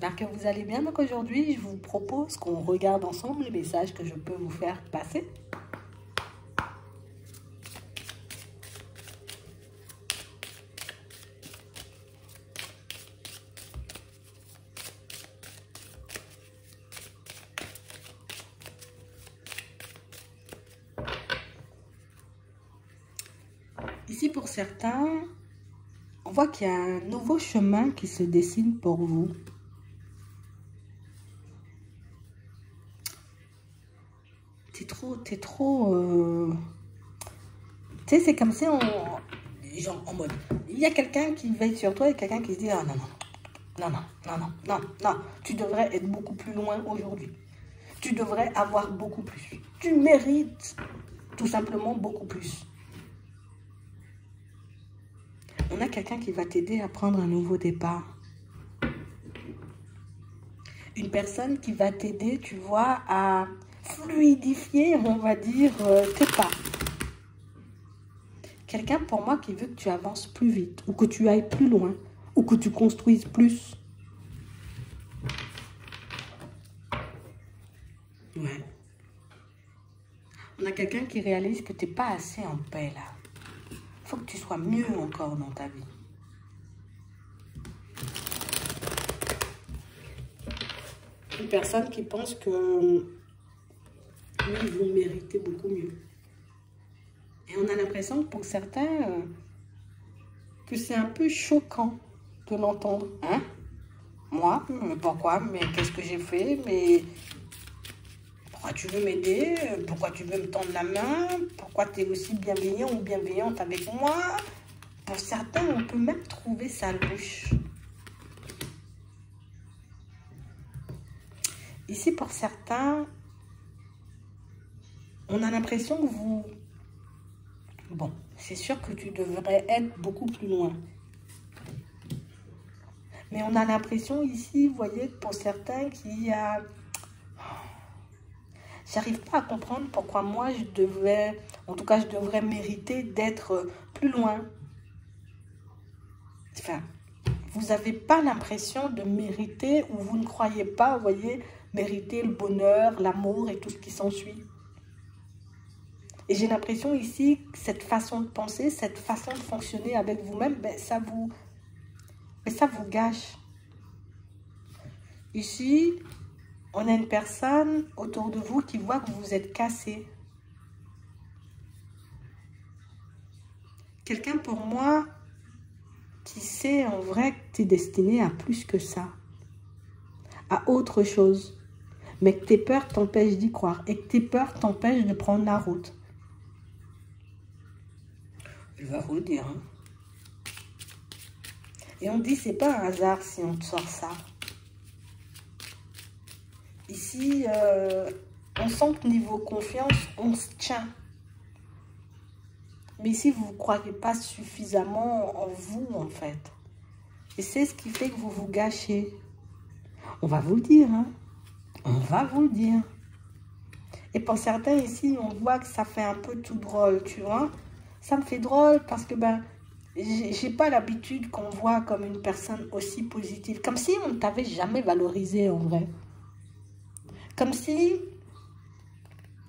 j'espère que vous allez bien. Donc aujourd'hui, je vous propose qu'on regarde ensemble les messages que je peux vous faire passer. Ici, pour certains, on voit qu'il y a un nouveau chemin qui se dessine pour vous. T'es trop... Tu sais, c'est comme si genre, en mode, il y a quelqu'un qui veille sur toi et quelqu'un qui se dit, ah non, non, non, non, non, non, non, non, tu devrais être beaucoup plus loin aujourd'hui. Tu devrais avoir beaucoup plus. Tu mérites tout simplement beaucoup plus. On a quelqu'un qui va t'aider à prendre un nouveau départ. Une personne qui va t'aider, tu vois, à fluidifier, on va dire, tes pas. Quelqu'un pour moi qui veut que tu avances plus vite, ou que tu ailles plus loin, ou que tu construises plus. Ouais. On a quelqu'un qui réalise que tu n'es pas assez en paix là. Il faut que tu sois mieux encore dans ta vie. Une personne qui pense que oui, vous méritez beaucoup mieux. Et on a l'impression que pour certains, que c'est un peu choquant de l'entendre. Hein? Moi, mais pourquoi? Mais qu'est-ce que j'ai fait? Mais pourquoi tu veux m'aider? Pourquoi tu veux me tendre la main? Pourquoi tu es aussi bienveillant ou bienveillante avec moi? Pour certains, on peut même trouver ça louche. Ici, pour certains, on a l'impression que vous... Bon, c'est sûr que tu devrais être beaucoup plus loin. Mais on a l'impression ici, vous voyez, pour certains, qu'il y a... J'arrive pas à comprendre pourquoi moi, je devais... En tout cas, je devrais mériter d'être plus loin. Enfin, vous n'avez pas l'impression de mériter ou vous ne croyez pas, vous voyez, mériter le bonheur, l'amour et tout ce qui s'ensuit. Et j'ai l'impression ici que cette façon de penser, cette façon de fonctionner avec vous-même, ben, ça vous gâche. Ici, on a une personne autour de vous qui voit que vous êtes cassé. Quelqu'un pour moi qui sait en vrai que tu es destiné à plus que ça, à autre chose, mais que tes peurs t'empêchent d'y croire et que tes peurs t'empêchent de prendre la route. Je vais vous le dire. Hein. Et on dit, c'est pas un hasard si on te sort ça. Ici, on sent que niveau confiance, on se tient. Mais ici, vous ne croyez pas suffisamment en vous, en fait. Et c'est ce qui fait que vous vous gâchez. On va vous le dire, hein. On va vous le dire. Et pour certains ici, on voit que ça fait un peu tout drôle, tu vois. Ça me fait drôle parce que, ben, j'ai pas l'habitude qu'on voit comme une personne aussi positive. Comme si on ne t'avait jamais valorisé, en vrai. Comme si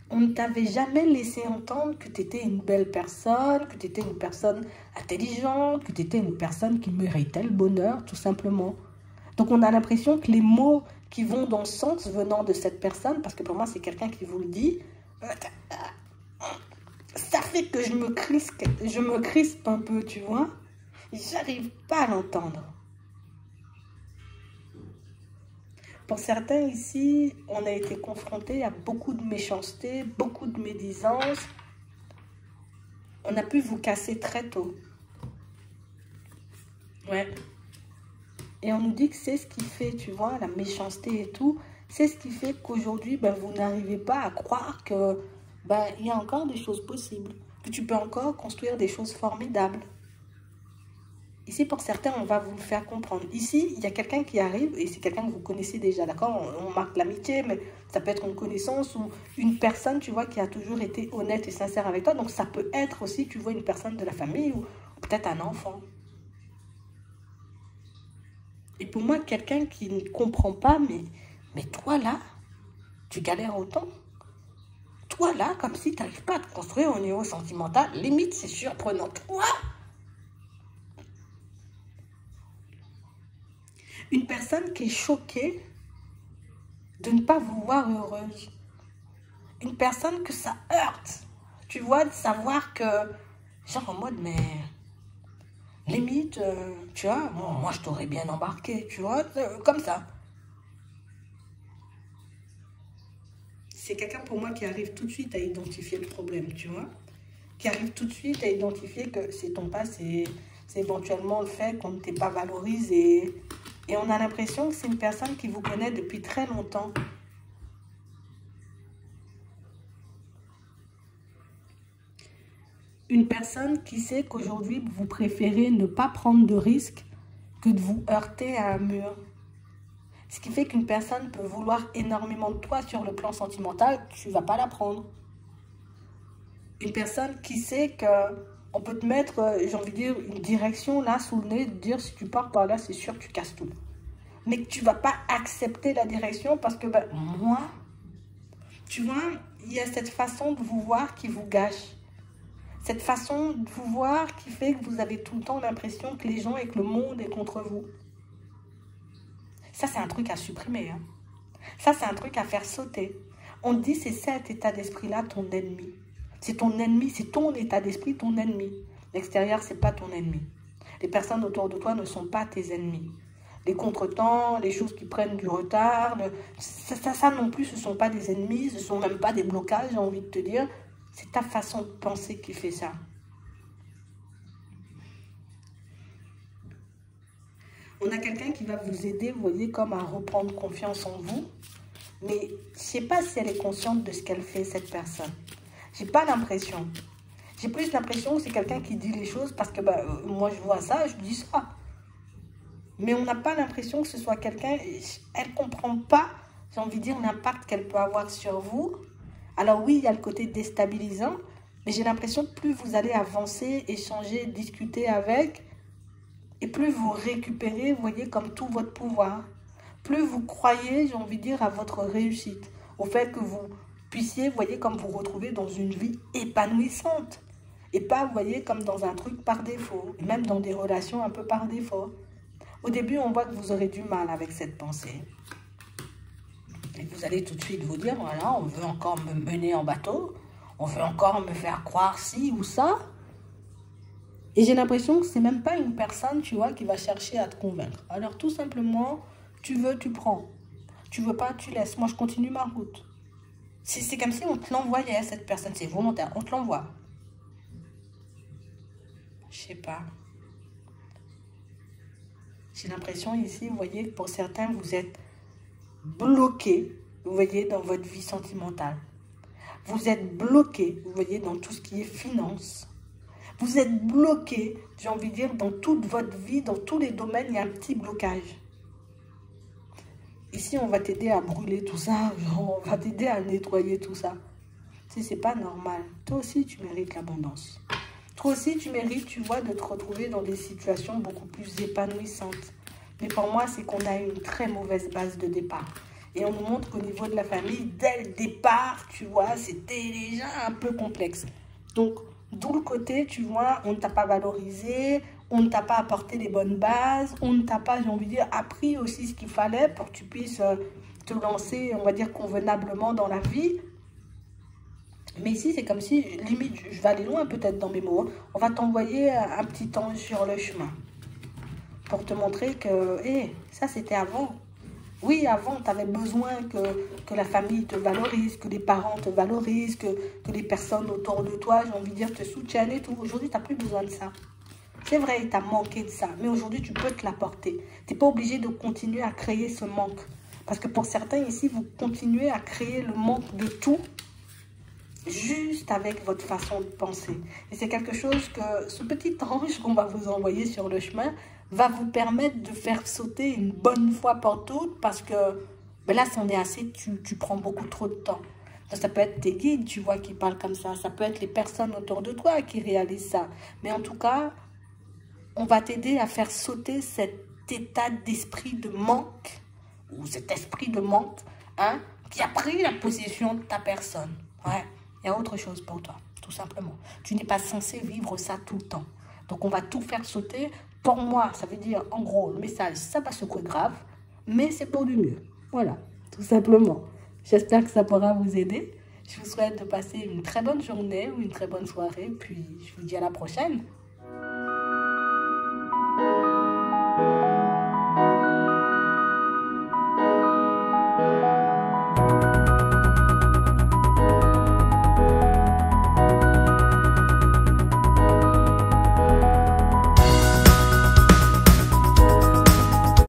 on ne t'avait jamais laissé entendre que tu étais une belle personne, que tu étais une personne intelligente, que tu étais une personne qui méritait le bonheur, tout simplement. Donc, on a l'impression que les mots qui vont dans ce sens venant de cette personne, parce que pour moi, c'est quelqu'un qui vous le dit, ça fait que je me crispe un peu, tu vois. J'arrive pas à l'entendre. Pour certains ici, on a été confronté à beaucoup de méchanceté, beaucoup de médisance. On a pu vous casser très tôt. Ouais. Et on nous dit que c'est ce qui fait, tu vois, la méchanceté et tout, c'est ce qui fait qu'aujourd'hui, ben, vous n'arrivez pas à croire que ben, il y a encore des choses possibles, que tu peux encore construire des choses formidables. Ici, pour certains, on va vous le faire comprendre. Ici, il y a quelqu'un qui arrive, et c'est quelqu'un que vous connaissez déjà, d'accord? On marque l'amitié, mais ça peut être une connaissance ou une personne, tu vois, qui a toujours été honnête et sincère avec toi. Donc, ça peut être aussi, tu vois, une personne de la famille ou peut-être un enfant. Et pour moi, quelqu'un qui ne comprend pas, mais toi là, tu galères autant. Toi là, comme si tu n'arrives pas à te construire au niveau sentimental, limite c'est surprenant. Toi, une personne qui est choquée de ne pas vous voir heureuse. Une personne que ça heurte. Tu vois, de savoir que, genre en mode, mais limite, tu vois, bon, moi je t'aurais bien embarqué, tu vois, comme ça. C'est quelqu'un pour moi qui arrive tout de suite à identifier le problème, tu vois. Qui arrive tout de suite à identifier que c'est ton passé, c'est éventuellement le fait qu'on ne t'ait pas valorisé. Et on a l'impression que c'est une personne qui vous connaît depuis très longtemps. Une personne qui sait qu'aujourd'hui, vous préférez ne pas prendre de risques que de vous heurter à un mur. Ce qui fait qu'une personne peut vouloir énormément de toi sur le plan sentimental, tu ne vas pas la prendre. Une personne qui sait qu'on peut te mettre, j'ai envie de dire, une direction là sous le nez, de dire si tu pars par là, c'est sûr que tu casses tout. Mais que tu ne vas pas accepter la direction parce que ben, moi, tu vois, il y a cette façon de vous voir qui vous gâche. Cette façon de vous voir qui fait que vous avez tout le temps l'impression que les gens et que le monde est contre vous. Ça, c'est un truc à supprimer. Hein. Ça, c'est un truc à faire sauter. On dit, c'est cet état d'esprit-là ton ennemi. C'est ton ennemi, c'est ton état d'esprit, ton ennemi. L'extérieur, c'est pas ton ennemi. Les personnes autour de toi ne sont pas tes ennemis. Les contretemps, les choses qui prennent du retard, ça non plus, ce ne sont pas des ennemis, ce ne sont même pas des blocages, j'ai envie de te dire. C'est ta façon de penser qui fait ça. On a quelqu'un qui va vous aider, vous voyez, comme à reprendre confiance en vous. Mais je ne sais pas si elle est consciente de ce qu'elle fait, cette personne. J'ai pas l'impression. J'ai plus l'impression que c'est quelqu'un qui dit les choses parce que moi, je vois ça, je dis ça. Mais on n'a pas l'impression que ce soit quelqu'un... Elle ne comprend pas, j'ai envie de dire, l'impact qu'elle peut avoir sur vous. Alors oui, il y a le côté déstabilisant, mais j'ai l'impression que plus vous allez avancer, échanger, discuter avec, et plus vous récupérez, vous voyez, comme tout votre pouvoir. Plus vous croyez, j'ai envie de dire, à votre réussite, au fait que vous puissiez, vous voyez, comme vous retrouver dans une vie épanouissante. Et pas, vous voyez, comme dans un truc par défaut, et même dans des relations un peu par défaut. Au début, on voit que vous aurez du mal avec cette pensée. Et vous allez tout de suite vous dire, voilà, on veut encore me mener en bateau, on veut encore me faire croire ci ou ça. Et j'ai l'impression que c'est même pas une personne, tu vois, qui va chercher à te convaincre. Alors tout simplement, tu veux, tu prends. Tu veux pas, tu laisses. Moi, je continue ma route. C'est comme si on te l'envoyait, cette personne. C'est volontaire, on te l'envoie. Je sais pas. J'ai l'impression ici, vous voyez, que pour certains, vous êtes bloqué, vous voyez, dans votre vie sentimentale. Vous êtes bloqué, vous voyez, dans tout ce qui est finance. Vous êtes bloqué, j'ai envie de dire, dans toute votre vie, dans tous les domaines, il y a un petit blocage. Ici, on va t'aider à brûler tout ça, on va t'aider à nettoyer tout ça. Tu sais, c'est pas normal. Toi aussi, tu mérites l'abondance. Toi aussi, tu mérites, tu vois, de te retrouver dans des situations beaucoup plus épanouissantes. Mais pour moi, c'est qu'on a une très mauvaise base de départ. Et on nous montre qu'au niveau de la famille, dès le départ, tu vois, c'était déjà un peu complexe. Donc, d'où le côté, tu vois, on ne t'a pas valorisé, on ne t'a pas apporté les bonnes bases, on ne t'a pas, j'ai envie de dire, appris aussi ce qu'il fallait pour que tu puisses te lancer, on va dire, convenablement dans la vie. Mais ici, c'est comme si, limite, je vais aller loin peut-être dans mes mots, hein, on va t'envoyer un petit ange sur le chemin pour te montrer que, hé, ça c'était avant. Oui, avant, tu avais besoin que la famille te valorise, que les parents te valorisent, que les personnes autour de toi, j'ai envie de dire, te soutiennent et tout. Aujourd'hui, tu n'as plus besoin de ça. C'est vrai, il t'a manqué de ça, mais aujourd'hui, tu peux te l'apporter. Tu n'es pas obligé de continuer à créer ce manque. Parce que pour certains ici, vous continuez à créer le manque de tout, juste avec votre façon de penser. Et c'est quelque chose que ce petit ange qu'on va vous envoyer sur le chemin va vous permettre de faire sauter une bonne fois pour toutes, parce que ben là, c'en est assez, tu prends beaucoup trop de temps. Ça peut être tes guides, tu vois, qui parlent comme ça peut être les personnes autour de toi qui réalisent ça. Mais en tout cas, on va t'aider à faire sauter cette état d'esprit de manque, ou cet esprit de manque, hein, qui a pris la possession de ta personne. Ouais, il y a autre chose pour toi, tout simplement. Tu n'es pas censé vivre ça tout le temps. Donc, on va tout faire sauter. Pour moi, ça veut dire, en gros, le message, ça va secouer grave, mais c'est pour du mieux. Voilà, tout simplement. J'espère que ça pourra vous aider. Je vous souhaite de passer une très bonne journée ou une très bonne soirée. Puis, je vous dis à la prochaine.